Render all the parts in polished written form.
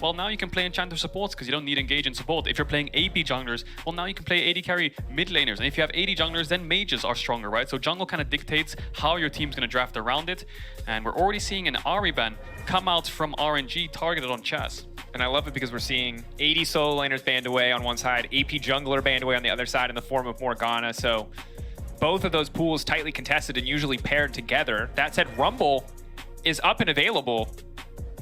well, now you can play enchanter supports because you don't need engage in support. If you're playing AP junglers, well, now you can play AD carry mid laners. And if you have AD junglers, then mages are stronger, right? So jungle kind of dictates how your team's going to draft around it. And we're already seeing an Ahri ban come out from RNG targeted on Chaz. And I love it because we're seeing 80 solo laners banned away on one side, AP jungler banned away on the other side in the form of Morgana. So both of those pools tightly contested and usually paired together. That said, Rumble is up and available.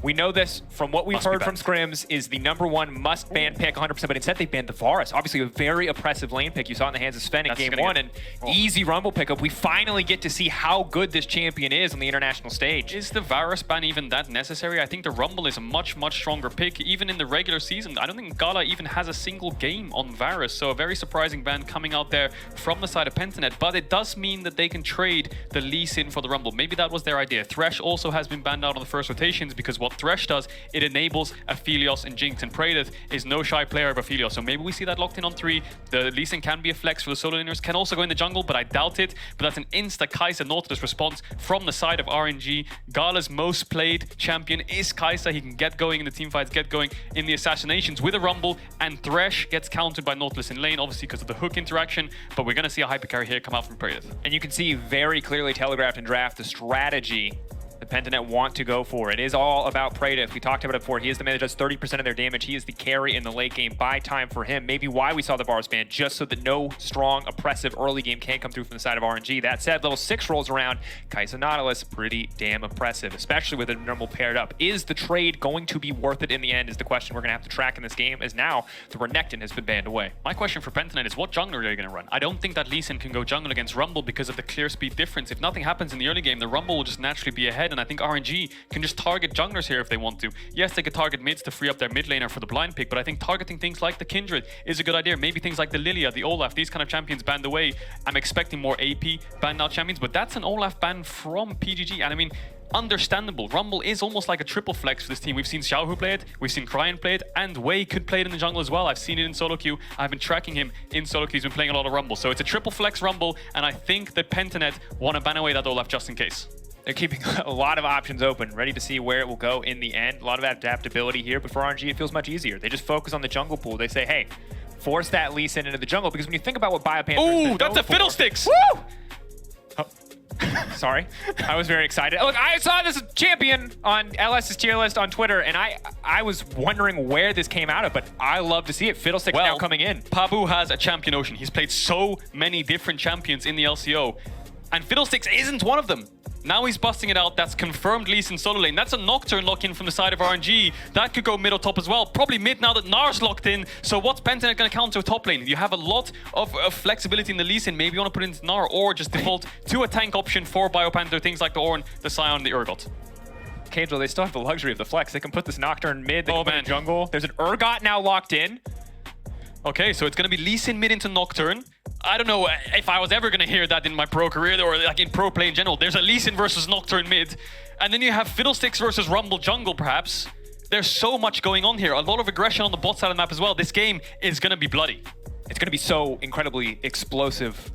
We know this from what we've heard from scrims is the #1 must-ban pick 100%, but instead they banned the Varus. Obviously a very oppressive lane pick. You saw it in the hands of Sven in game 1, and easy Rumble pickup. We finally get to see how good this champion is on the international stage. Is the Varus ban even that necessary? I think the Rumble is a much, much stronger pick. Even in the regular season, I don't think Gala even has a single game on Varus, so a very surprising ban coming out there from the side of Pentanet, but it does mean that they can trade the Lee Sin for the Rumble. Maybe that was their idea. Thresh also has been banned out on the first rotations because what Thresh does, it enables Aphelios and Jinx, and Praedyth is no shy player of Aphelios, so maybe we see that locked in on 3. The Lee Sin can be a flex for the solo laners, can also go in the jungle, but I doubt it. But that's an insta-Kai'Sa Nautilus response from the side of RNG. Gala's most played champion is Kai'Sa. He can get going in the teamfights, get going in the assassinations with a Rumble, and Thresh gets countered by Nautilus in lane, obviously because of the hook interaction, but we're going to see a hyper carry here come out from Praedyth. And you can see very clearly telegraphed in draft the strategy the Pentanet want to go for. It is all about Praedyth. We talked about it before. He is the man that does 30% of their damage. He is the carry in the late game. Buy time for him. Maybe why we saw the Varus ban, just so that no strong, oppressive early game can come through from the side of RNG. That said, level 6 rolls around. Kai'Sa Nautilus, pretty damn oppressive, especially with a normal paired up. Is the trade going to be worth it in the end is the question we're going to have to track in this game, as now the Renekton has been banned away. My question for Pentanet is, what jungler are they going to run? I don't think that Lee Sin can go jungle against Rumble because of the clear speed difference. If nothing happens in the early game, the Rumble will just naturally be ahead, and I think RNG can just target junglers here if they want to. Yes, they could target mids to free up their mid laner for the blind pick, but I think targeting things like the Kindred is a good idea. Maybe things like the Lilia, the Olaf, these kind of champions banned away. I'm expecting more AP banned out champions, but that's an Olaf ban from PGG, and I mean, understandable. Rumble is almost like a triple flex for this team. We've seen Xiaohu play it, we've seen Cryan play it, and Wei could play it in the jungle as well. I've seen it in solo queue. I've been tracking him in solo queue. He's been playing a lot of Rumble. So it's a triple flex Rumble, and I think that Pentanet want to ban away that Olaf just in case. They're keeping a lot of options open, ready to see where it will go in the end. A lot of adaptability here, but for RNG, it feels much easier. They just focus on the jungle pool. They say, hey, force that Lee Sin into the jungle, because when you think about what BioPanther... Ooh, that's a Fiddlesticks! Woo! Oh. Sorry, I was very excited. Look, I saw this champion on LS's tier list on Twitter, and I was wondering where this came out of, but I love to see it. Fiddlesticks now coming in. Pabu has a champion ocean. He's played so many different champions in the LCO, and Fiddlesticks isn't one of them. Now he's busting it out. That's confirmed Lee Sin solo lane. That's a Nocturne lock-in from the side of RNG. That could go mid or top as well. Probably mid now that Nar's locked in. So what's Pentanet going to counter top lane? You have a lot of flexibility in the Lee Sin. Maybe you want to put it into Nar or just default to a tank option for BioPanther. Things like the Ornn, the Scion, the Urgot. Kangel, they still have the luxury of the flex. They can put this Nocturne mid. They can put it in jungle. There's an Urgot now locked in. Okay, so it's going to be Lee Sin mid into Nocturne. I don't know if I was ever going to hear that in my pro career or like in pro play in general. There's a Lee Sin versus Nocturne mid. And then you have Fiddlesticks versus Rumble jungle, perhaps. There's so much going on here. A lot of aggression on the bot side of the map as well. This game is going to be bloody. It's going to be so incredibly explosive.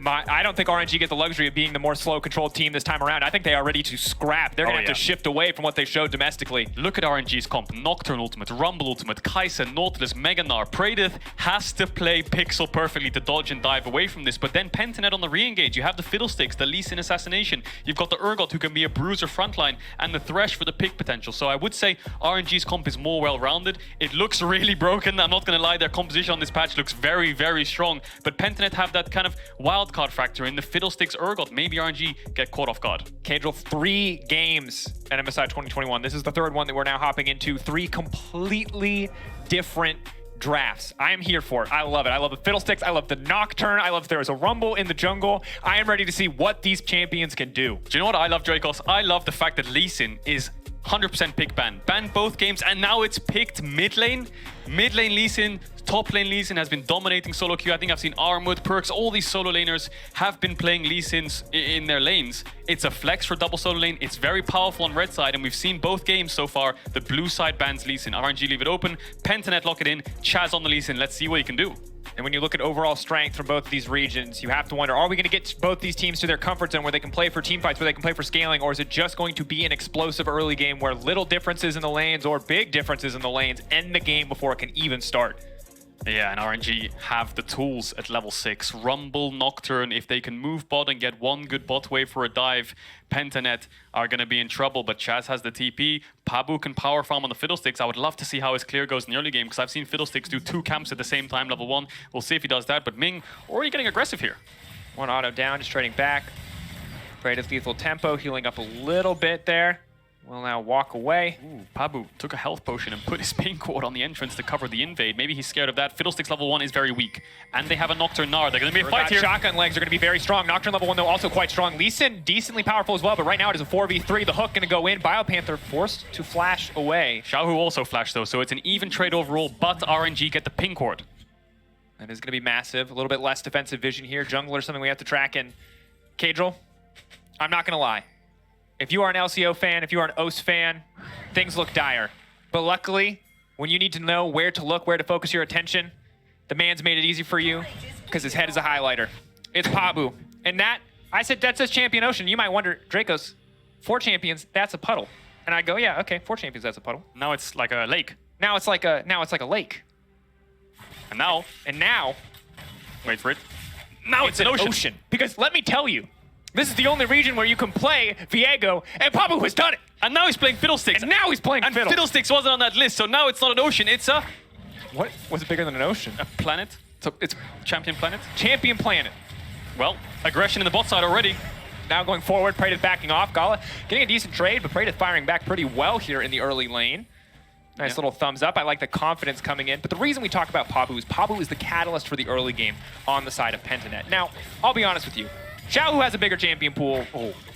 I don't think RNG get the luxury of being the more slow controlled team this time around. I think they are ready to scrap. They're going to have to shift away from what they showed domestically. Look at RNG's comp. Nocturne ultimate, Rumble ultimate, Kai'Sa, Nautilus, Mega Gnar. Praedyth has to play Pixel perfectly to dodge and dive away from this. But then Pentanet on the re-engage. You have the Fiddlesticks, the Lee Sin assassination. You've got the Urgot who can be a bruiser frontline, and the Thresh for the pick potential. So I would say RNG's comp is more well-rounded. It looks really broken. I'm not going to lie. Their composition on this patch looks very, very strong. But Pentanet have that kind of wildcard factor in the Fiddlesticks Urgot. Maybe RNG get caught off guard. Kangel, 3 games at MSI 2021. This is the 3rd one that we're now hopping into. 3 completely different drafts. I am here for it. I love it. I love the Fiddlesticks. I love the Nocturne. I love if there is a Rumble in the jungle. I am ready to see what these champions can do. Do you know what I love, Dracos? I love the fact that Lee Sin is 100% pick ban. Banned both games, and now it's picked mid lane. Mid lane Lee Sin, top lane Lee Sin has been dominating solo queue. I think I've seen Armwood, Perks, all these solo laners have been playing Lee Sins in their lanes. It's a flex for double solo lane. It's very powerful on red side, and we've seen both games so far. The blue side bans Lee Sin. RNG leave it open. Pentanet lock it in. Chaz on the Lee Sin. Let's see what he can do. And when you look at overall strength from both of these regions, you have to wonder, are we going to get both these teams to their comfort zone where they can play for team fights, where they can play for scaling, or is it just going to be an explosive early game where little differences in the lanes or big differences in the lanes end the game before it can even start? Yeah, and RNG have the tools at level 6. Rumble, Nocturne, if they can move bot and get one good bot wave for a dive, Pentanet are going to be in trouble, but Chaz has the TP. Pabu can power farm on the Fiddlesticks. I would love to see how his clear goes in the early game, because I've seen Fiddlesticks do 2 camps at the same time, level 1. We'll see if he does that, but Ming already getting aggressive here. One auto down, just trading back. Greatest lethal tempo, healing up a little bit there. Will now walk away. Ooh, Pabu took a health potion and put his pink ward on the entrance to cover the invade. Maybe he's scared of that. Fiddlesticks level 1 is very weak. And they have a Nocturne Nard. They're going to be a fight here. Shotgun legs are going to be very strong. Nocturne level 1, though, also quite strong. Lee Sin, decently powerful as well, but right now it is a 4v3. The hook going to go in. Biopanther forced to flash away. Xiaohu also flashed, though, so it's an even trade overall, but RNG get the pink ward. That is going to be massive. A little bit less defensive vision here. Jungler, something we have to track in. Kadril, I'm not going to lie. If you are an LCO fan, if you are an OS fan, things look dire. But luckily, when you need to know where to look, where to focus your attention, the man's made it easy for you because his head is a highlighter. It's Pabu. And that, I said, that says Champion Ocean. You might wonder, Dracos, 4 champions, that's a puddle. And I go, yeah, okay, 4 champions, that's a puddle. Now it's like a lake. Now it's like a lake. And now, wait for it. Now it's an ocean. Because let me tell you, this is the only region where you can play Viego, and Pabu has done it. And now he's playing Fiddlesticks. And now he's playing Fiddle. Fiddlesticks wasn't on that list, so now it's not an ocean, it's a... What was it bigger than an ocean? A planet. So it's Champion Planet. Champion Planet. Well, aggression in the bot side already. Now going forward, Praetor's backing off. Gala getting a decent trade, but Praetor's firing back pretty well here in the early lane. Nice little thumbs up. I like the confidence coming in. But the reason we talk about Pabu is the catalyst for the early game on the side of Pentanet. Now, I'll be honest with you. Xiaohu has a bigger champion pool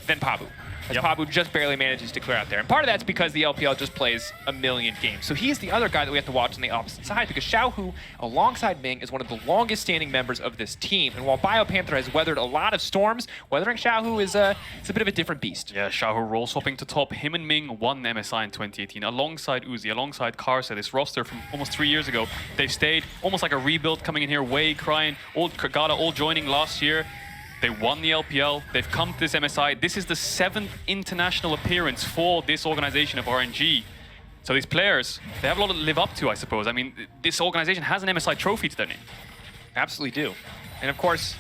than Pabu. As Pabu just barely manages to clear out there. And part of that's because the LPL just plays a million games. So he's the other guy that we have to watch on the opposite side, because Xiaohu, alongside Ming, is one of the longest standing members of this team. And while Biopanther has weathered a lot of storms, weathering Xiaohu is it's a bit of a different beast. Yeah, Xiaohu roll swapping to top. Him and Ming won MSI in 2018, alongside Uzi, alongside Karsa, this roster from almost 3 years ago. They've stayed almost like a rebuild coming in here, Wei, Crying, Gala all joining last year. They won the LPL, they've come to this MSI. This is the 7th international appearance for this organization of RNG. So these players, they have a lot to live up to, I suppose. I mean, this organization has an MSI trophy to their name. Absolutely do. And of course,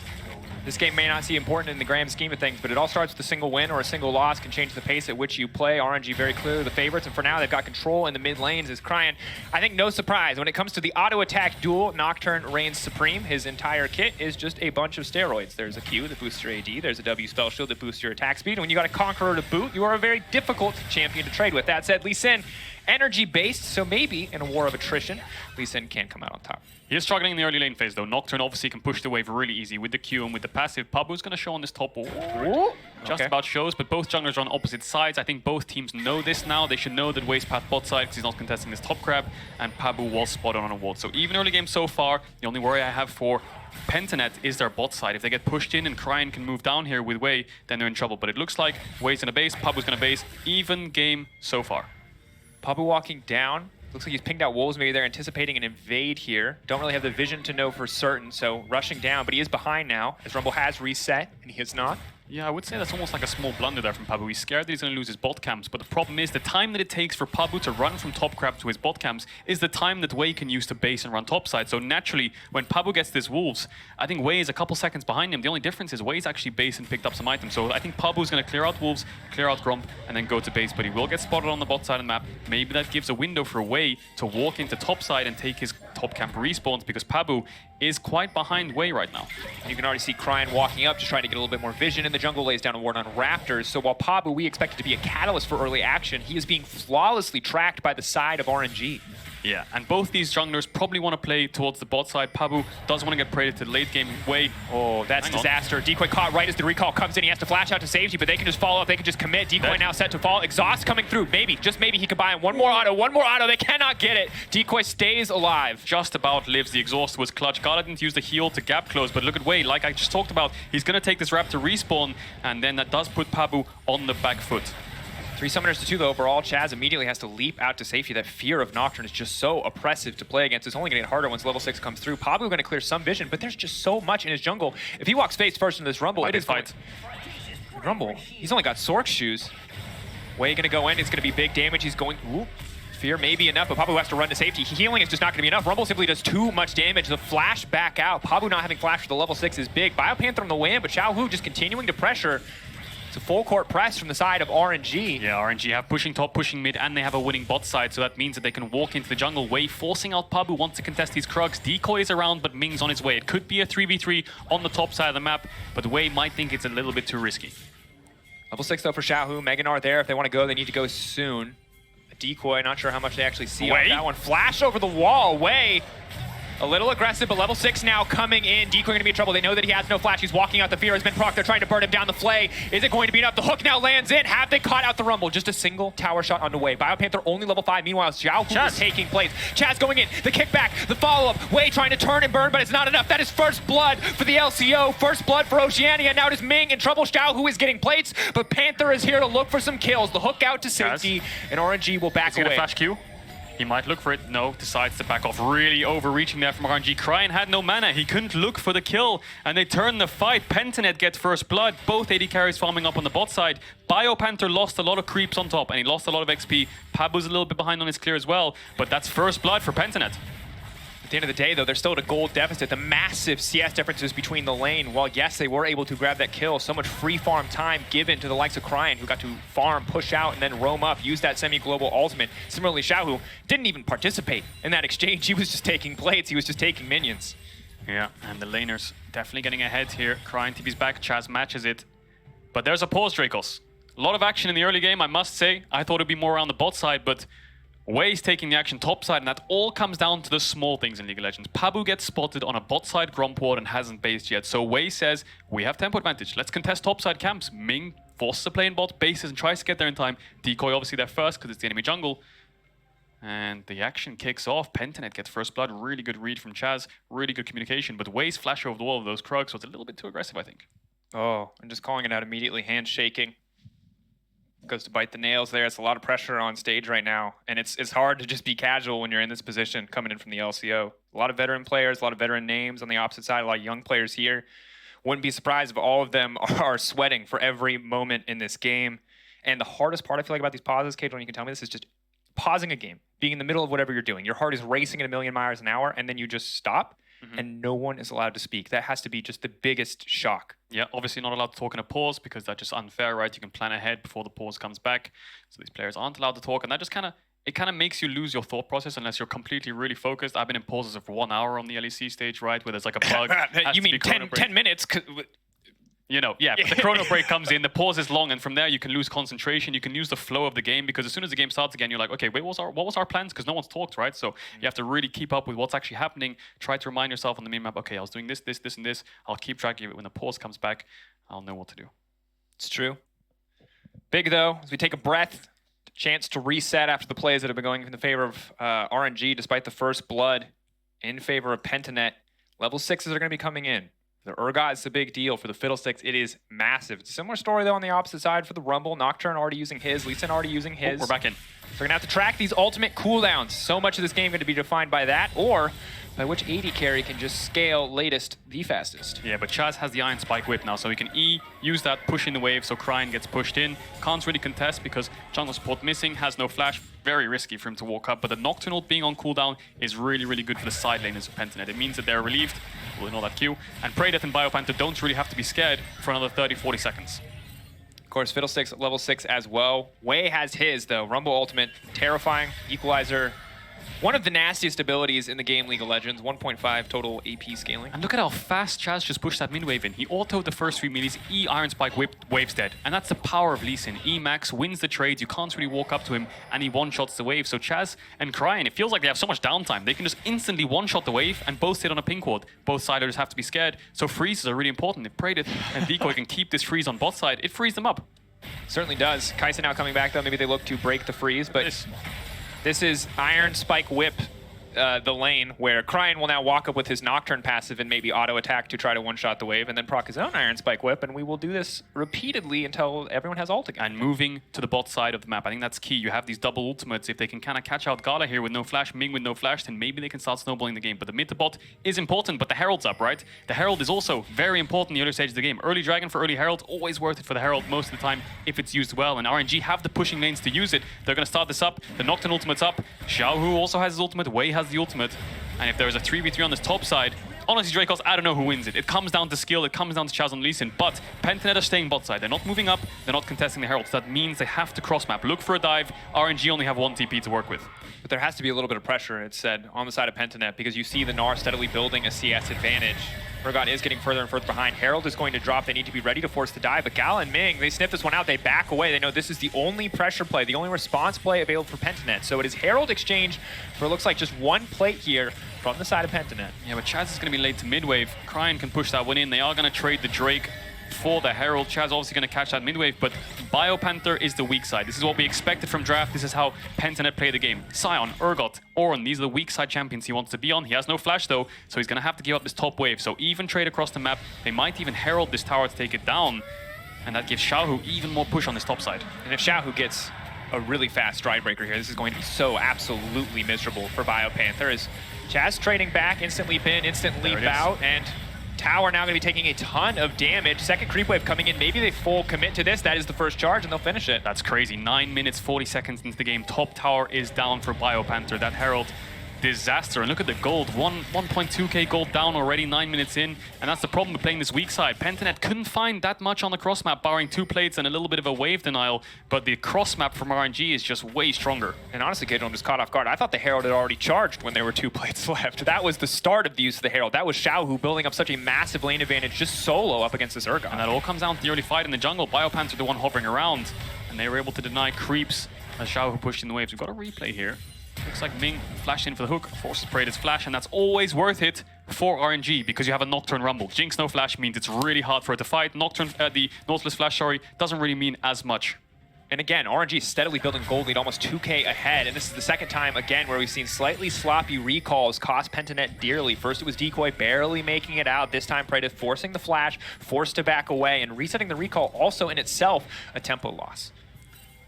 this game may not seem important in the grand scheme of things, but it all starts with a single win or a single loss can change the pace at which you play. RNG very clearly the favorites, and for now they've got control in the mid lanes. Is Crying, I think no surprise, when it comes to the auto attack duel, Nocturne reigns supreme. His entire kit is just a bunch of steroids. There's a Q that boosts your AD, there's a W spell shield that boosts your attack speed, and when you got a Conqueror to boot, you are a very difficult champion to trade with. That said, Lee Sin, energy based, so maybe in a war of attrition, Lee Sin can come out on top. He is struggling in the early lane phase, though. Nocturne obviously can push the wave really easy with the Q and with the passive. Pabu's going to show on this top wall. Just about shows, but both junglers are on opposite sides. I think both teams know this now. They should know that Wei's path bot side because he's not contesting this top grab, and Pabu was spotted on a ward. So even early game so far, the only worry I have for Pentanet is their bot side. If they get pushed in and Crying can move down here with Wei, then they're in trouble. But it looks like Wei's in a base, Pabu's going to base. Even game so far. Pabu walking down. Looks like he's pinged out wolves. Maybe they're anticipating an invade here. Don't really have the vision to know for certain, so rushing down. But he is behind now, as Rumble has reset, and he is not. Yeah, I would say that's almost like a small blunder there from Pabu. He's scared that he's going to lose his bot camps, but the problem is the time that it takes for Pabu to run from top crab to his bot camps is the time that Wei can use to base and run topside. So naturally, when Pabu gets this wolves, I think Wei is a couple seconds behind him. The only difference is Wei's actually base and picked up some items. So I think Pabu's going to clear out wolves, clear out Grump, and then go to base, but he will get spotted on the bot side of the map. Maybe that gives a window for Wei to walk into topside and take his top camp respawns, because Pabu is quite behind Wei right now. And you can already see Crying walking up, just trying to get a little bit more vision in the jungle, lays down a ward on Raptors. So while Pabu, we expect it to be a catalyst for early action, he is being flawlessly tracked by the side of RNG. Yeah, and both these junglers probably want to play towards the bot side. Pabu does want to get prated to the late game. Wei. Oh, that's disaster. Decoy caught right as the recall comes in. He has to flash out to safety, but they can just follow up. They can just commit. Decoy now set to fall. Exhaust coming through. Maybe, just maybe he can buy him. One more auto. They cannot get it. Decoy stays alive. Just about lives. The exhaust was clutch. Gala didn't use the heal to gap close, but look at Wei. Like I just talked about, he's going to take this Raptor respawn, and then that does put Pabu on the back foot. 3 summoners to 2 though overall. Chaz immediately has to leap out to safety. That fear of Nocturne is just so oppressive to play against. It's only going to get harder once level 6 comes through. Pablo going to clear some vision, but there's just so much in his jungle. If he walks face first into this Rumble, it is fight. Rumble. He's only got Sork shoes. Way going to go in. It's going to be big damage. He's going... Ooh. Fear may be enough, but Pablo has to run to safety. Healing is just not going to be enough. Rumble simply does too much damage. The flash back out. Pablo not having flash for the level 6 is big. Biopanther on the win, but Xiaohu just continuing to pressure. It's a full court press from the side of RNG. Yeah, RNG have pushing top, pushing mid, and they have a winning bot side, so that means that they can walk into the jungle. Wei forcing out Pablo, wants to contest these Krugs. Decoy is around, but Ming's on his way. It could be a 3v3 on the top side of the map, but Wei might think it's a little bit too risky. Level 6 though for Xiaohu. Meganar there. If they want to go, they need to go soon. A decoy, not sure how much they actually see on that one. Flash over the wall. Wei. A little aggressive, but level 6 now coming in. Decoy going to be in trouble. They know that he has no flash. He's walking out. The fear has been proc. They're trying to burn him down the flay. Is it going to be enough? The hook now lands in. Have they caught out the Rumble? Just a single tower shot on the way. Biopanther only level 5. Meanwhile, Xiaohu is taking place. Chaz going in. The kickback. The follow-up. Wei trying to turn and burn, but it's not enough. That is first blood for the LCO. First blood for Oceania. Now it is Ming in trouble. Xiaohu is getting plates, but Panther is here to look for some kills. The hook out to safety, and RNG will back away. Is he gonna flash Q? He might look for it. No, decides to back off. Really overreaching there from RNG. Cryan had no mana. He couldn't look for the kill, and they turn the fight. Pentanet gets first blood. Both AD carries farming up on the bot side. Biopanther lost a lot of creeps on top, and he lost a lot of XP. Pabu's a little bit behind on his clear as well, but that's first blood for Pentanet. At the end of the day, though, they're still at a gold deficit. The massive CS differences between the lane. While, yes, they were able to grab that kill, so much free farm time given to the likes of Cryan, who got to farm, push out, and then roam up, use that semi-global ultimate. Similarly, Xiaohu didn't even participate in that exchange. He was just taking plates. He was just taking minions. Yeah, and the laners definitely getting ahead here. Cryan TV's back. Chaz matches it. But there's a pause, Dracos. A lot of action in the early game, I must say. I thought it'd be more around the bot side, but Wei's taking the action top side, and that all comes down to the small things in League of Legends. Pabu gets spotted on a bot side Gromp ward and hasn't based yet. So Wei says, we have tempo advantage. Let's contest top side camps. Ming forces a play in bot, bases and tries to get there in time. Decoy obviously there first because it's the enemy jungle. And the action kicks off. Pentanet gets first blood. Really good read from Chaz. Really good communication. But Wei's flash over the wall of those Krugs, so it's a little bit too aggressive, I think. Oh, I'm just calling it out immediately. Hand shaking. Goes to bite the nails there. It's a lot of pressure on stage right now. And it's hard to just be casual when you're in this position coming in from the LCO. A lot of veteran players, a lot of veteran names on the opposite side, a lot of young players here. Wouldn't be surprised if all of them are sweating for every moment in this game. And the hardest part I feel like about these pauses, Cage, you can tell me this, is just pausing a game, being in the middle of whatever you're doing. Your heart is racing at 1,000,000 miles an hour, and then you just stop. And no one is allowed to speak. That has to be just the biggest shock. Yeah, obviously not allowed to talk in a pause because that's just unfair, right? You can plan ahead before the pause comes back. So these players aren't allowed to talk, and that just kind of makes you lose your thought process unless you're completely really focused. I've been in pauses for 1 hour on the LEC stage, right? Where there's like a bug. You mean 10 minutes? You know, yeah, but the chrono break comes in, the pause is long, and from there you can lose concentration, you can lose the flow of the game, because as soon as the game starts again, you're like, okay, wait, what was our plans? Because no one's talked, right? So you have to really keep up with what's actually happening, try to remind yourself on the minimap, okay, I was doing this, this, this, and this, I'll keep track of it. When the pause comes back, I'll know what to do. It's true. Big, though, as we take a breath, chance to reset after the plays that have been going in the favor of RNG, despite the first blood in favor of Pentanet. Level 6s are going to be coming in. The Urgot is a big deal. For the Fiddlesticks, it is massive. It's a similar story, though, on the opposite side for the Rumble. Nocturne already using his. Lee Sin already using his. Oh, we're back in. So we're going to have to track these ultimate cooldowns. So much of this game going to be defined by that, or by which AD carry can just scale latest the fastest. Yeah, but Chaz has the Iron Spike Whip now, so he can use that, push in the wave, so Cryan gets pushed in. Can't really contest because jungle support missing, has no flash. Very risky for him to walk up, but the Nocturnal being on cooldown is really, really good for the side laners of Pentanet. It means that they're relieved. We'll ignore that Q. And Predeath and Biopanther don't really have to be scared for another 30-40 seconds. Of course, Fiddlesticks level 6 as well. Wei has his, though. Rumble Ultimate, terrifying. Equalizer. One of the nastiest abilities in the game, League of Legends. 1.5 total AP scaling. And look at how fast Chaz just pushed that mid wave in. He autoed the first 3 melees, E Iron Spike Whip, wave's dead. And that's the power of Lee Sin. E Max wins the trades, you can't really walk up to him, and he one-shots the wave. So Chaz and Cryan, it feels like they have so much downtime. They can just instantly one-shot the wave and both sit on a pink ward. Both siders have to be scared. So freezes are really important. If Predeath and Decoy can keep this freeze on bot side, it frees them up. Certainly does. Kaisa now coming back, though. Maybe they look to break the freeze, but this is Iron Spike Whip the lane where Cryan will now walk up with his Nocturne passive and maybe auto attack to try to one-shot the wave, and then proc his own Iron Spike Whip, and we will do this repeatedly until everyone has ult again. And moving to the bot side of the map, I think that's key. You have these double ultimates. If they can kind of catch out Gala here with no flash, Ming with no flash, then maybe they can start snowballing the game. But the mid to bot is important, but the Herald's up, right? The Herald is also very important in the early stage of the game. Early Dragon for early Herald, always worth it for the Herald most of the time if it's used well. And RNG have the pushing lanes to use it. They're going to start this up. The Nocturne ultimate's up. Xiaohu also has his ultimate. Wei has the ultimate. And if there is a 3v3 on this top side, honestly, Dracos, I don't know who wins it. It comes down to skill, it comes down to Chaz and Lee Sin, but Pentanet are staying bot side. They're not moving up, they're not contesting the Heralds. That means they have to cross map. Look for a dive. RNG only have 1 TP to work with. But there has to be a little bit of pressure, it's said, on the side of Pentanet, because you see the Gnar steadily building a CS advantage. Urgot is getting further and further behind. Herald is going to drop. They need to be ready to force the dive. But Gala and Ming, they sniff this one out. They back away. They know this is the only pressure play, the only response play available for Pentanet. So it is Herald exchange for, it looks like, just 1 plate here from the side of Pentanet. Yeah, but Chaz is going to be late to mid-wave. Cryan can push that one in. They are going to trade the Drake for the Herald. Chaz obviously going to catch that mid-wave, but Biopanther is the weak side. This is what we expected from draft. This is how Pentanet play the game. Sion, Urgot, Orin, these are the weak side champions he wants to be on. He has no flash though, so he's going to have to give up this top wave. So even trade across the map. They might even Herald this tower to take it down, and that gives Xiaohu even more push on this top side. And if Xiaohu gets a really fast stride breaker here, this is going to be so absolutely miserable for Biopanther. As Chaz trading back, instant leap in, instant leap out, and Tower now going to be taking a ton of damage. Second creep wave coming in. Maybe they full commit to this. That is the first charge, and they'll finish it. That's crazy. 9 minutes, 40 seconds into the game. Top tower is down for Biopanther. That Herald, disaster. And look at the gold. 1.2k gold down already, 9 minutes in. And that's the problem with playing this weak side. Pentanet couldn't find that much on the cross map, barring 2 plates and a little bit of a wave denial. But the cross map from RNG is just way stronger. And honestly, Cage, I'm just caught off guard. I thought the Herald had already charged when there were 2 plates left. That was the start of the use of the Herald. That was Xiaohu building up such a massive lane advantage just solo up against this Urgot. And that all comes down to the early fight in the jungle. Biopanther the one hovering around. And they were able to deny creeps as Xiaohu pushed in the waves. We've got a replay here. Looks like Ming flashed in for the hook, forces Praetor's flash, and that's always worth it for RNG because you have a Nocturne Rumble. Jinx no flash means it's really hard for it to fight. Nocturne, the Nautilus flash, sorry, doesn't really mean as much. And again, RNG is steadily building gold lead, almost 2k ahead, and this is the second time, again, where we've seen slightly sloppy recalls cost Pentanet dearly. First it was Decoy barely making it out. This time Praetor forcing the flash, forced to back away, and resetting the recall also in itself a tempo loss.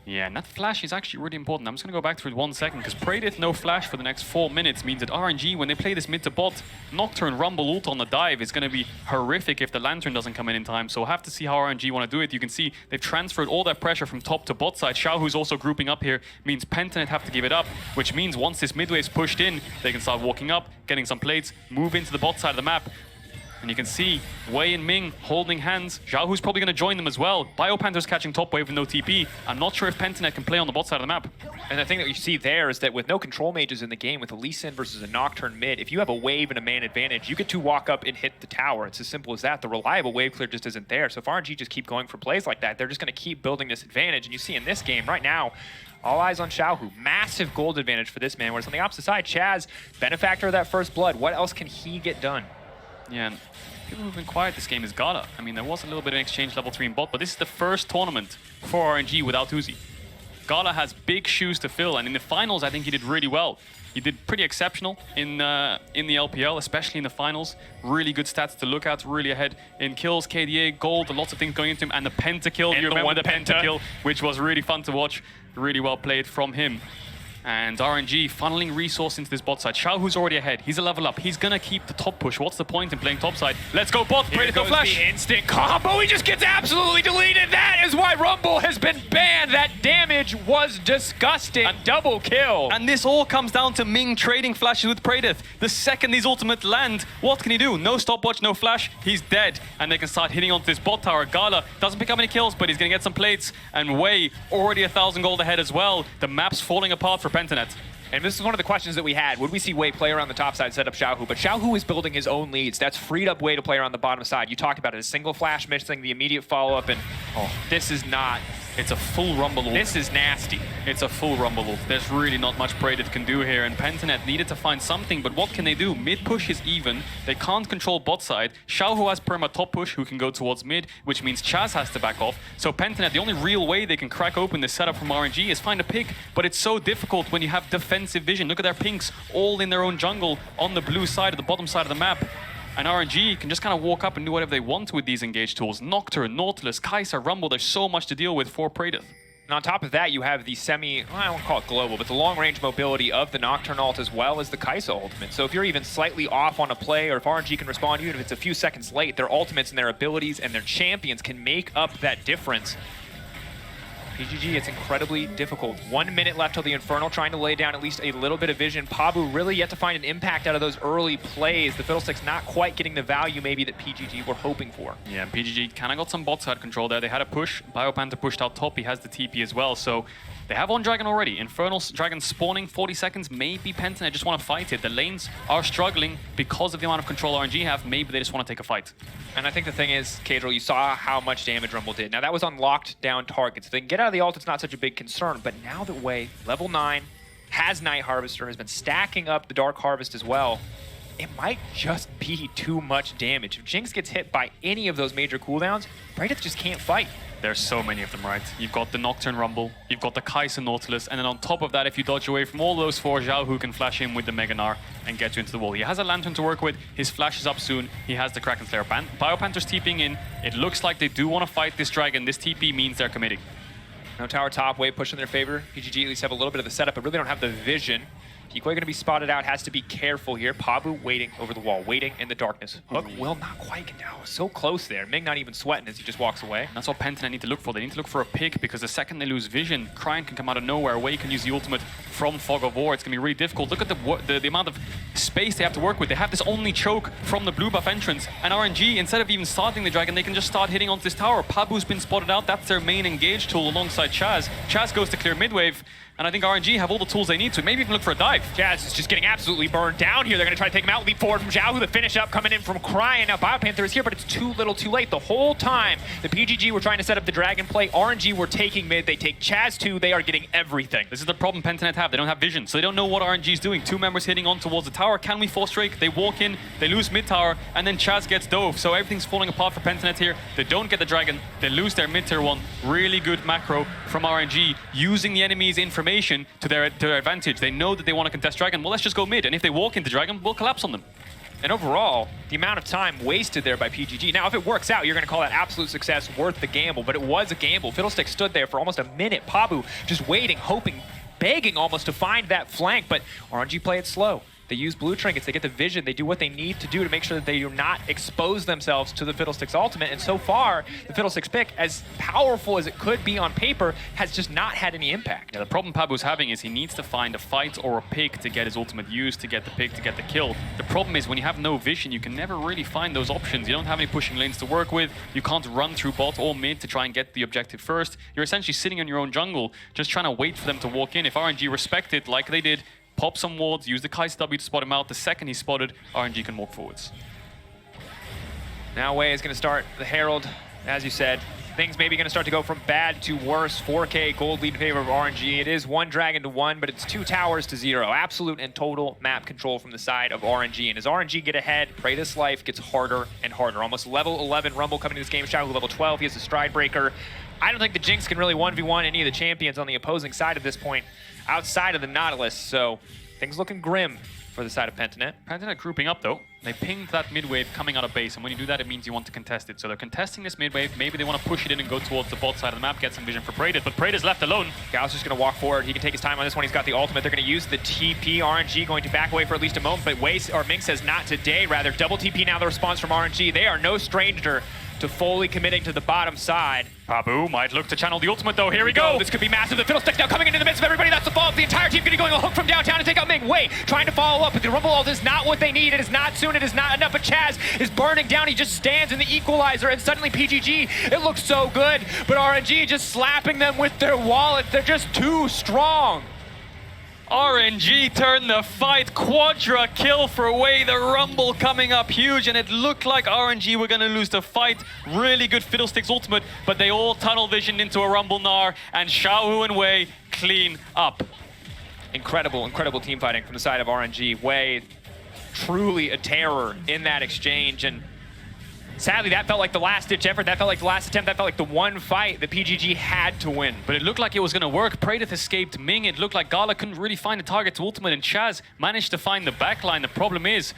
Yeah, and that flash is actually really important. I'm just going to go back through it 1 second, because Praedith no flash for the next 4 minutes means that RNG, when they play this mid to bot, Nocturne Rumble ult on the dive is going to be horrific if the Lantern doesn't come in time. So we'll have to see how RNG want to do it. You can see they've transferred all that pressure from top to bot side. Xiaohu's also grouping up here, means Pentanet have to give it up, which means once this mid wave's pushed in, they can start walking up, getting some plates, move into the bot side of the map. And you can see Wei and Ming holding hands. Xiaohu's probably going to join them as well. Biopanther's catching top wave with no TP. I'm not sure if Pentanet can play on the bot side of the map. And the thing that you see there is that with no control mages in the game, with a Lee Sin versus a Nocturne mid, if you have a wave and a man advantage, you get to walk up and hit the tower. It's as simple as that. The reliable wave clear just isn't there. So if RNG just keep going for plays like that, they're just going to keep building this advantage. And you see in this game right now, all eyes on Xiaohu. Massive gold advantage for this man. Whereas on the opposite side, Chaz, benefactor of that first blood. What else can he get done? Yeah, and people who've been quiet this game is Gala. I mean, there was a little bit of an exchange level 3 in bot, but this is the first tournament for RNG without Uzi. Gala has big shoes to fill, and in the finals, I think he did really well. He did pretty exceptional in the LPL, especially in the finals. Really good stats to look at, really ahead in kills, KDA, gold, lots of things going into him, and the pentakill. And you remember the penta pentakill, which was really fun to watch. Really well played from him. And RNG funneling resource into this bot side. Xiaohu's already ahead. He's a level up. He's gonna keep the top push. What's the point in playing top side? Let's go bot. Here Predator goes flash. the instant combo. He just gets absolutely deleted. That is why Rumble has been banned. That damage was disgusting. Double kill. And this all comes down to Ming trading flashes with Praedith. The second these ultimates land, what can he do? No stopwatch, no flash. He's dead. And they can start hitting onto this bot tower. Gala doesn't pick up any kills, but he's gonna get some plates. And Wei already 1,000 gold ahead as well. The map's falling apart for Pentanet. And this is one of the questions that we had. Would we see Wei play around the top side, set up Xiaohu? But Xiaohu is building his own leads. That's freed up Wei to play around the bottom side. You talked about it, a single flash missing the immediate follow-up, and this is not It's a full Rumble ult. This is nasty. It's a full Rumble ult. There's really not much Praedith can do here, and Pentanet needed to find something, but what can they do? Mid push is even. They can't control bot side. Xiao has perma top push, who can go towards mid, which means Chaz has to back off. So Pentanet, the only real way they can crack open this setup from RNG is find a pick, but it's so difficult when you have defensive vision. Look at their pinks, all in their own jungle on the blue side, of the bottom side of the map. And RNG can just kind of walk up and do whatever they want with these engage tools. Nocturne, Nautilus, Kai'Sa, Rumble, there's so much to deal with for Praedith. And on top of that, you have the I won't call it global, but the long-range mobility of the Nocturne ult as well as the Kai'Sa ultimate. So if you're even slightly off on a play, or if RNG can respond, even if it's a few seconds late, their ultimates and their abilities and their champions can make up that difference. PGG, it's incredibly difficult. 1 minute left till the Infernal, trying to lay down at least a little bit of vision. Pabu really yet to find an impact out of those early plays. The Fiddlesticks not quite getting the value maybe that PGG were hoping for. Yeah, PGG kind of got some bot side control there. They had a push. Biopanther pushed out top. He has the TP as well, so they have one dragon already. Infernal dragon spawning, 40 seconds. Maybe Pentanet just want to fight it. The lanes are struggling because of the amount of control RNG have. Maybe they just want to take a fight. And I think the thing is, Cadril, you saw how much damage Rumble did. Now that was on locked down targets. If they can get out of the ult, it's not such a big concern. But now that Wei, level 9, has Night Harvester, has been stacking up the Dark Harvest as well, it might just be too much damage. If Jinx gets hit by any of those major cooldowns, Praedith just can't fight. There's so many of them, right? You've got the Nocturne Rumble, you've got the Kai'Sa Nautilus, and then on top of that, if you dodge away from all those four, Xiao Hu can flash in with the Mega Gnar and get you into the wall. He has a Lantern to work with, his flash is up soon, he has the Kraken Slayer. Biopanther's TPing in, it looks like they do want to fight this dragon. This TP means they're committing. No tower top, Wave push in their favor. PGG at least have a little bit of the setup, but really don't have the vision. Decoy going to be spotted out, has to be careful here. Pabu waiting over the wall, waiting in the darkness. Hook will not quite get down. So close there. Ming not even sweating as he just walks away. That's what Pentanet need to look for. They need to look for a pick, because the second they lose vision, Cryon can come out of nowhere. Wei can use the ultimate from Fog of War. It's going to be really difficult. Look at the amount of space they have to work with. They have this only choke from the blue buff entrance, and RNG, instead of even starting the dragon, they can just start hitting onto this tower. Pabu's been spotted out. That's their main engage tool alongside Chaz. Chaz goes to clear midwave, and I think RNG have all the tools they need to maybe even look for a dive. Chaz is just getting absolutely burned down here. They're going to try to take him out. Leap forward from Xiao Hu. The finish up coming in from Cryon. Now Biopanther is here, but it's too little too late. The whole time the PGG were trying to set up the dragon play, RNG were taking mid. They take Chaz too. They are getting everything. This is the problem Pentanet have. They don't have vision, so they don't know what RNG is doing. Two members hitting on towards the tower. Can we force Drake? They walk in, they lose mid tower, and then Chaz gets dove. So everything's falling apart for Pentanet here. They don't get the dragon. They lose their mid tier 1. Really good macro from RNG, using the enemy's information to their advantage. They know that they want to contest dragon. Well, let's just go mid, and if they walk into dragon, we'll collapse on them. And overall, the amount of time wasted there by PGG. Now, if it works out, you're going to call that absolute success, worth the gamble, but it was a gamble. Fiddlestick stood there for almost a minute. Pabu just waiting, hoping, begging almost to find that flank, but RNG play it slow. They use blue trinkets, they get the vision, they do what they need to do to make sure that they do not expose themselves to the Fiddlesticks ultimate. And so far, the Fiddlesticks pick, as powerful as it could be on paper, has just not had any impact. Yeah, the problem Pabu's having is he needs to find a fight or a pick to get his ultimate used, to get the pick, to get the kill. The problem is when you have no vision, you can never really find those options. You don't have any pushing lanes to work with. You can't run through bot or mid to try and get the objective first. You're essentially sitting in your own jungle, just trying to wait for them to walk in. If RNG respect it like they did, pop some wards, use the Kai'Sa W to spot him out. The second he's spotted, RNG can walk forwards. Now Wei is going to start the Herald. As you said, things maybe going to start to go from bad to worse. 4K gold lead in favor of RNG. It is 1 dragon to 1, but it's 2 towers to 0. Absolute and total map control from the side of RNG. And as RNG get ahead, Praedith's life gets harder and harder. Almost level 11 Rumble coming to this game. Xiao Hu level 12. He has a Stride Breaker. I don't think the Jinx can really 1v1 any of the champions on the opposing side at this point, outside of the Nautilus. So things looking grim for the side of Pentanet. Pentanet grouping up though. They pinged that mid wave coming out of base, and when you do that, it means you want to contest it. So they're contesting this mid wave. Maybe they want to push it in and go towards the bot side of the map, get some vision for Praedith, but Praedith's left alone. Gal's just going to walk forward. He can take his time on this one. He's got the ultimate. They're going to use the TP. RNG going to back away for at least a moment, but Ming says not today. Rather, double TP now the response from RNG. They are no stranger to fully committing to the bottom side. Pabu might look to channel the ultimate though. Here we go. This could be massive. The Fiddlesticks now coming into the midst of everybody. That's the follow-up. The entire team going to go a hook from downtown to take out Ming. Wei trying to follow up, but the Rumble ult is not what they need. It is not soon. It is not enough. But Chaz is burning down. He just stands in the equalizer, and suddenly PGG, it looks so good, but RNG just slapping them with their wallet. They're just too strong. RNG turned the fight, quadra kill for Wei, the Rumble coming up huge, and it looked like RNG were gonna lose the fight. Really good Fiddlesticks ultimate, but they all tunnel visioned into a Rumble Gnar, and Xiaohu and Wei clean up. Incredible, incredible team fighting from the side of RNG. Wei, truly a terror in that exchange, and sadly, that felt like the last-ditch effort. That felt like the last attempt. That felt like the one fight that PGG had to win. But it looked like it was going to work. Praedyth escaped Ming. It looked like Gala couldn't really find the target to ultimate, and Chaz managed to find the backline. The problem is,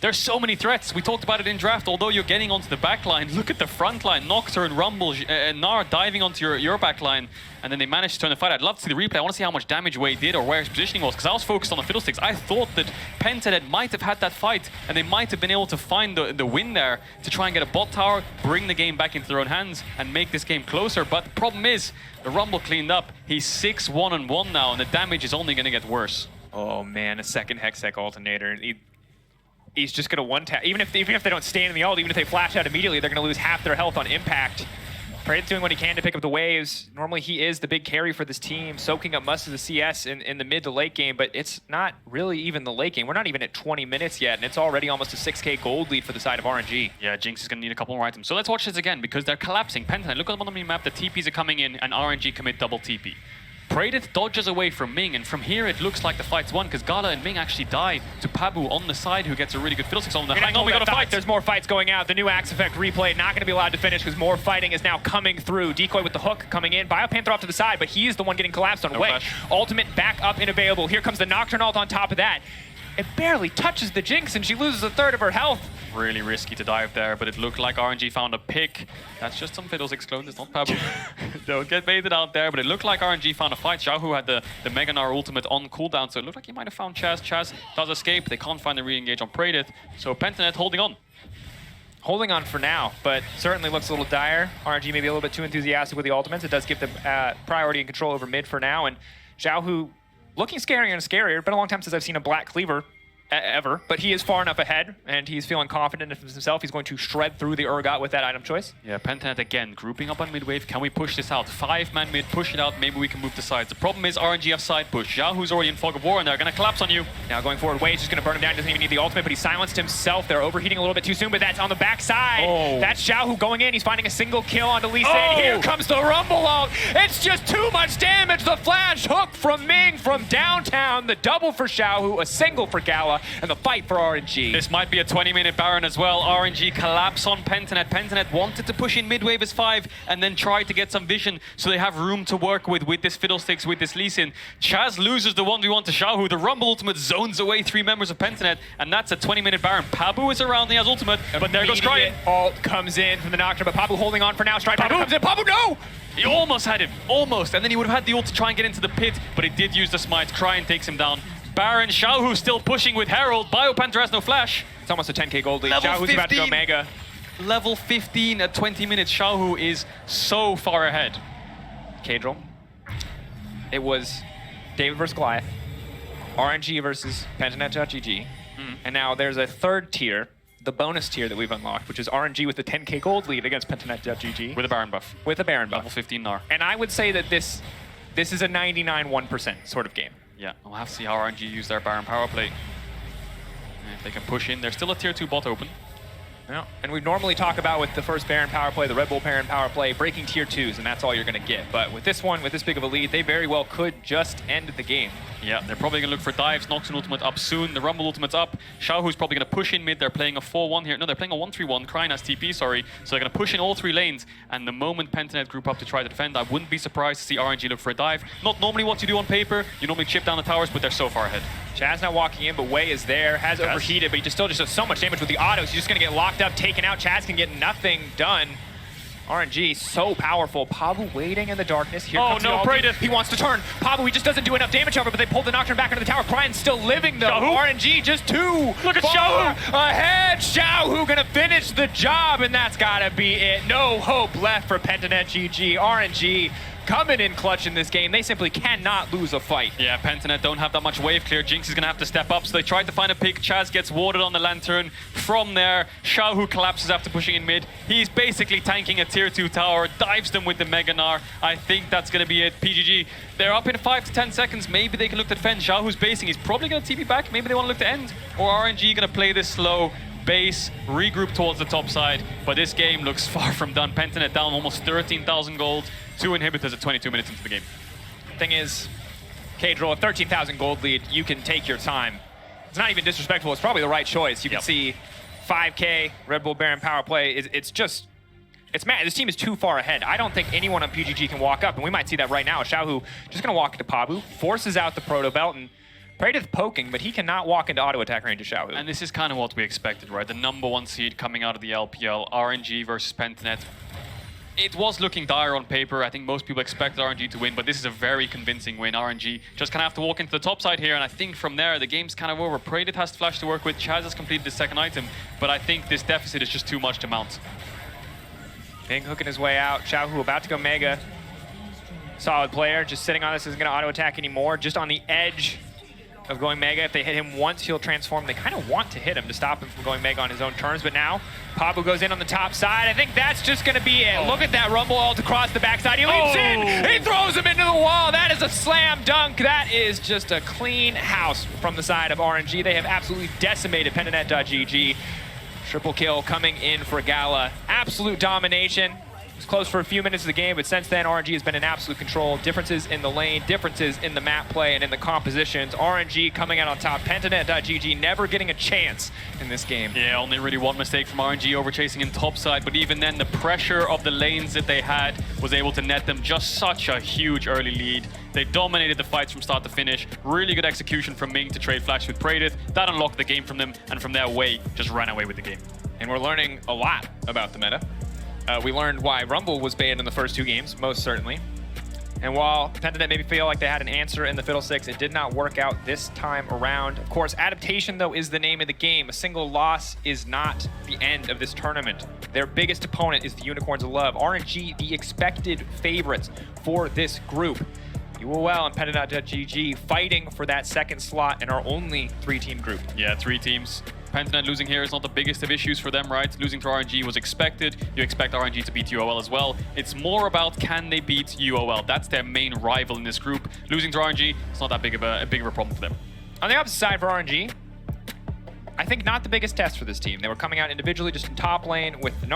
there's so many threats. We talked about it in draft. Although you're getting onto the backline, look at the front line. Nocturne, Rumble, Gnar diving onto your backline, and then they managed to turn the fight. I'd love to see the replay. I want to see how much damage Wei did or where his positioning was, because I was focused on the Fiddlesticks. I thought that Pentanet might have had that fight, and they might have been able to find the win there to try and get a bot tower, bring the game back into their own hands, and make this game closer. But the problem is, the Rumble cleaned up. He's 6-1-1 now, and the damage is only going to get worse. Oh man, a second Hextech alternator. He's just going to one-tap. Even if they don't stand in the ult, even if they flash out immediately, they're going to lose half their health on impact. Praedyth's doing what he can to pick up the waves. Normally he is the big carry for this team, soaking up most of the CS in the mid to late game, but it's not really even the late game. We're not even at 20 minutes yet, and it's already almost a 6K gold lead for the side of RNG. Yeah, Jinx is going to need a couple more items. So let's watch this again, because they're collapsing. Pentanet, look at them on the map. The TPs are coming in, and RNG commit double TP. Praedyth dodges away from Ming, and from here it looks like the fight's won, because Gala and Ming actually die to Pabu on the side, who gets a really good Fiddlesticks on them. Hang on, we got a fight! There's more fights going out. The new Axe Effect replay not going to be allowed to finish, because more fighting is now coming through. Decoy with the hook coming in. Biopanther off to the side, but he is the one getting collapsed on Wei. Ultimate back up and available. Here comes the Nocturne ult on top of that. It barely touches the Jinx, and she loses a third of her health. Really risky to dive there, but it looked like RNG found a pick. That's just some Fiddlesticks clone, it's not Pabu. Don't get baited out there, but it looked like RNG found a fight. Xiaohu had the Mega Gnar ultimate on cooldown, so it looked like he might have found Chaz. Chaz does escape. They can't find the re-engage on Praedyth, so Pentanet holding on. Holding on for now, but certainly looks a little dire. RNG maybe a little bit too enthusiastic with the ultimates. It does give them priority and control over mid for now, and Xiaohu looking scarier and scarier. Been a long time since I've seen a black cleaver ever, but he is far enough ahead, and he's feeling confident in himself. He's going to shred through the Urgot with that item choice. Yeah, Pentanet again, grouping up on mid wave. Can we push this out? 5-man mid, push it out. Maybe we can move the sides. The problem is RNG have side push. Xiaohu's already in fog of war, and they're going to collapse on you. Now going forward, Wei's just going to burn him down. Doesn't even need the ultimate, but he silenced himself. They're overheating a little bit too soon, but that's on the backside. Oh. That's Xiaohu going in. He's finding a single kill onto Lee Sin. Here comes the Rumble ult. It's just too much damage. The flash hook from Ming from downtown. The double for Xiaohu, a single for Gala, and the fight for RNG. This might be a 20-minute Baron as well. RNG collapse on Pentanet. Pentanet wanted to push in mid-wave as 5 and then try to get some vision so they have room to work with this Fiddlesticks, with this Lee Sin. Chaz loses the 1v1 to Xiaohu. The Rumble ultimate zones away 3 members of Pentanet, and that's a 20-minute Baron. Pabu is around, he has ultimate, but there goes Stride. Ult comes in from the Nocturne, but Pabu holding on for now. Stride comes in. Pabu, no! He almost had him, almost, and then he would have had the ult to try and get into the pit, but he did use the smite. Cryin takes him down. Baron, Xiaohu still pushing with Herald. Biopanther has no flash. It's almost a 10K gold lead. Level Xiaohu's 15. about to go mega. Level 15 at 20 minutes. Xiaohu is so far ahead. Cadril. It was David versus Goliath, RNG versus Pentanet.gg, and now there's a third tier, the bonus tier that we've unlocked, which is RNG with the 10K gold lead against Pentanet.gg. With a Baron buff. With a Baron buff. Level 15 Gnar. And I would say that this is a 99-1% sort of game. Yeah, we'll have to see how RNG use their Baron power play. And if they can push in, there's still a tier 2 bot open. Yeah. And we normally talk about with the first Baron power play, the Red Bull Baron power play, breaking tier 2s, and that's all you're going to get. But with this one, with this big of a lead, they very well could just end the game. Yeah, they're probably going to look for dives. Nocturne ultimate up soon. The Rumble ultimate's up. Xiaohu's probably going to push in mid. They're playing a 4-1 here. No, they're playing a 1-3-1. Cryin has TP, sorry. So they're going to push in all 3 lanes. And the moment Pentanet group up to try to defend, I wouldn't be surprised to see RNG look for a dive. Not normally what you do on paper. You normally chip down the towers, but they're so far ahead. Chaz now walking in, but Wei is there. Has overheated, but he still just does so much damage with the autos. He's just going to get locked up, taken out. Chaz can get nothing done. RNG, so powerful. Pabu waiting in the darkness. Here comes no, Praedyth. He wants to turn. Pabu, he just doesn't do enough damage over, but they pulled the Nocturne back into the tower. Cryin still living, though. Xiaohu. RNG just 2. Look at Xiaohu. Ahead. Xiaohu gonna finish the job, and that's gotta be it. No hope left for Pentanet GG. RNG coming in clutch in this game. They simply cannot lose a fight. Yeah, Pentanet don't have that much wave clear. Jinx is going to have to step up, so they tried to find a pick. Chaz gets warded on the Lantern. From there, Xiaohu collapses after pushing in mid. He's basically tanking a tier 2 tower, dives them with the Mega Gnar. I think that's going to be it. PGG, they're up in 5 to 10 seconds. Maybe they can look to defend. Xiaohu's basing. He's probably going to TP back. Maybe they want to look to end. Or RNG going to play this slow. Base, regroup towards the top side, but this game looks far from done. Pentanet down almost 13,000 gold, 2 inhibitors at 22 minutes into the game. Thing is, Kadril, a 13,000 gold lead, you can take your time. It's not even disrespectful, it's probably the right choice. You can see 5K, Red Bull Baron power play, it's mad. This team is too far ahead. I don't think anyone on PGG can walk up, and we might see that right now. Xiaohu just gonna walk into Pabu, forces out the Proto Belt, and Praedyth poking, but he cannot walk into auto attack range of Xiaohu. And this is kind of what we expected, right? The #1 seed coming out of the LPL, RNG versus Pentanet. It was looking dire on paper. I think most people expected RNG to win, but this is a very convincing win. RNG just kind of have to walk into the top side here, and I think from there, the game's kind of over. Praedyth has Flash to work with. Chaz has completed the second item, but I think this deficit is just too much to mount. Bing hooking his way out. Xiaohu about to go Mega. Solid player, just sitting on this, isn't going to auto attack anymore. Just on the edge of going Mega. If they hit him once, he'll transform. They kind of want to hit him to stop him from going Mega on his own terms, but now Pabu goes in on the top side. I think that's just going to be it. Look at that Rumble ult across the backside. He leaps in. He throws him into the wall. That is a slam dunk. That is just a clean house from the side of RNG. They have absolutely decimated Pentanet.gg. Triple kill coming in for Gala. Absolute domination. It was close for a few minutes of the game, but since then, RNG has been in absolute control. Differences in the lane, differences in the map play, and in the compositions. RNG coming out on top. Pentanet.gg never getting a chance in this game. Yeah, only really one mistake from RNG over chasing in topside, but even then, the pressure of the lanes that they had was able to net them just such a huge early lead. They dominated the fights from start to finish. Really good execution from Ming to trade Flash with Praedyth. That unlocked the game from them, and from their way, just ran away with the game. And we're learning a lot about the meta. We learned why Rumble was banned in the first 2 games, most certainly. And while Pentanet maybe feel like they had an answer in the Fiddlesticks, it did not work out this time around. Of course, adaptation, though, is the name of the game. A single loss is not the end of this tournament. Their biggest opponent is the Unicorns of Love. RNG, the expected favorites for this group. You will well in Pentanet.gg fighting for that second slot in our only 3-team group. Yeah, 3 teams. Pentanet losing here is not the biggest of issues for them, right? Losing to RNG was expected. You expect RNG to beat UOL as well. It's more about can they beat UOL. That's their main rival in this group. Losing to RNG, it's not that big of a problem for them. On the opposite side for RNG, I think not the biggest test for this team. They were coming out individually just in top lane with the